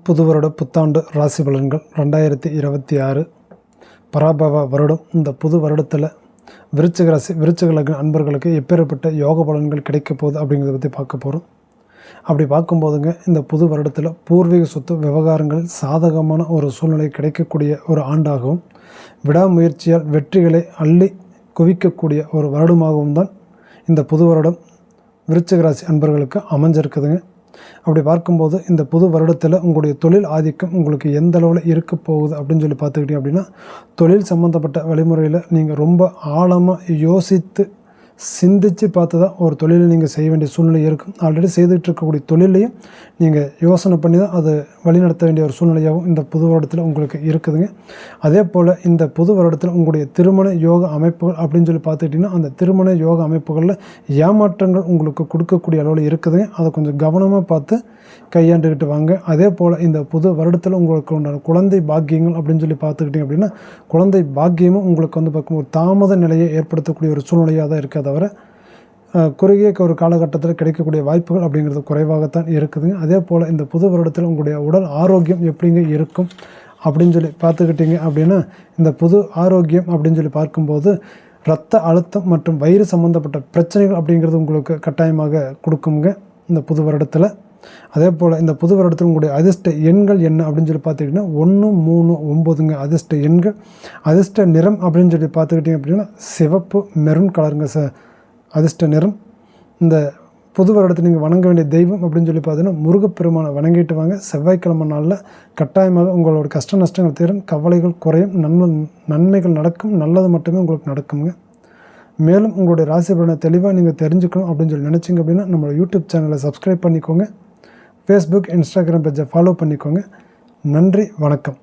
புது வருட புத்தாண்டு ராசி பலன்கள் 2026 பராபவ வருடம். இந்த புது வருடத்தில் விருச்சிக ராசி விருச்சிக லக்ன அன்பர்களுக்கு எப்பேற்பட்ட யோக பலன்கள் கிடைக்க போகுது அப்படிங்கிறத பற்றி பார்க்க போகிறோம். அப்படி பார்க்கும்போதுங்க, இந்த புது வருடத்தில் பூர்வீக சொத்து விவகாரங்கள் சாதகமான ஒரு சூழ்நிலை கிடைக்கக்கூடிய ஒரு ஆண்டாகவும், விடாமுயற்சியால் வெற்றிகளை அள்ளி குவிக்கக்கூடிய ஒரு வருடமாகவும் தான் இந்த புது வருடம் விருச்சிக ராசி அன்பர்களுக்கு அமைஞ்சிருக்குதுங்க. அப்படி பார்க்கும்போது இந்த புது வருடத்தில் உங்களுடைய தொழில் ஆதிக்கம் உங்களுக்கு எந்த அளவில் இருக்க போகுது அப்படின்னு சொல்லி பார்த்துக்கிட்டீங்க அப்படின்னா, தொழில் சம்மந்தப்பட்ட வழிமுறையில் நீங்கள் ரொம்ப ஆழமாக யோசித்து சிந்தித்து பார்த்து தான் ஒரு தொழிலை நீங்கள் செய்ய வேண்டிய சூழ்நிலை இருக்கும். ஆல்ரெடி செய்துகிட்டு இருக்கக்கூடிய தொழிலையும் நீங்கள் யோசனை பண்ணி தான் அதை வழிநடத்த வேண்டிய ஒரு சூழ்நிலையாகவும் இந்த புது வருடத்தில் உங்களுக்கு இருக்குதுங்க. அதே போல் இந்த புது வருடத்தில் உங்களுடைய திருமண யோக அமைப்புகள் அப்படின்னு சொல்லி பார்த்துக்கிட்டிங்கன்னா, அந்த திருமண யோக அமைப்புகளில் ஏமாற்றங்கள் உங்களுக்கு கொடுக்கக்கூடிய அளவில் இருக்குதுங்க. அதை கொஞ்சம் கவனமாக பார்த்து கையாண்டுக்கிட்டு வாங்க. அதே போல் இந்த புது வருடத்தில் உங்களுக்கு உண்டான குழந்தை பாக்கியங்கள் அப்படின்னு சொல்லி பார்த்துக்கிட்டிங்க அப்படின்னா, குழந்தை பாக்கியமும் உங்களுக்கு பார்க்கும் ஒரு தாமத நிலையை ஏற்படுத்தக்கூடிய ஒரு சூழ்நிலையாக தான் இருக்கே தவிர, குறுகிய ஒரு காலகட்டத்தில் கிடைக்கக்கூடிய வாய்ப்புகள் அப்படிங்கிறது குறைவாகத்தான் இருக்குதுங்க. அதே போல் இந்த புது வருடத்தில் உங்களுடைய உடல் ஆரோக்கியம் எப்படிங்க இருக்கும் அப்படின்னு சொல்லி பார்த்துக்கிட்டிங்க அப்படின்னா, இந்த புது ஆரோக்கியம் அப்படின்னு சொல்லி பார்க்கும்போது இரத்த அழுத்தம் மற்றும் வயிறு சம்மந்தப்பட்ட பிரச்சனைகள் அப்படிங்கிறது உங்களுக்கு கட்டாயமாக கொடுக்குங்க இந்த புது வருடத்தில். அதே போல் இந்த புது வருடத்தில் உங்களுடைய அதிர்ஷ்ட எண்கள் என்ன அப்படின்னு சொல்லி பார்த்துக்கிட்டிங்கன்னா 1, 3, 9ங்க அதிர்ஷ்ட எண்கள். அதிர்ஷ்ட நிறம் அப்படின்னு சொல்லி பார்த்துக்கிட்டிங்க அப்படின்னா சிவப்பு மெரூன் கலருங்க அதிர்ஷ்ட நிறம். இந்த புது வருடத்தில் நீங்கள் வணங்க வேண்டிய தெய்வம் அப்படின்னு சொல்லி பார்த்தீங்கன்னா முருகப்பெருமானை வணங்கிட்டு வாங்க. செவ்வாய்க்கிழமை நாளில் கட்டாயமாக உங்களோட கஷ்ட நஷ்டங்கள் தீரும், கவலைகள் குறையும், நன்மைகள் நடக்கும், நல்லது மட்டுமே உங்களுக்கு நடக்குங்க. மேலும் உங்களுடைய ராசி பலனை தெளிவாக நீங்கள் தெரிஞ்சுக்கணும் அப்படின்னு சொல்லி நினச்சிங்க அப்படின்னா நம்மளோட யூடியூப் சேனலை சப்ஸ்கிரைப் பண்ணிக்கோங்க. ஃபேஸ்புக், இன்ஸ்டாகிராம் பேஜை ஃபாலோ பண்ணிக்கோங்க. நன்றி, வணக்கம்.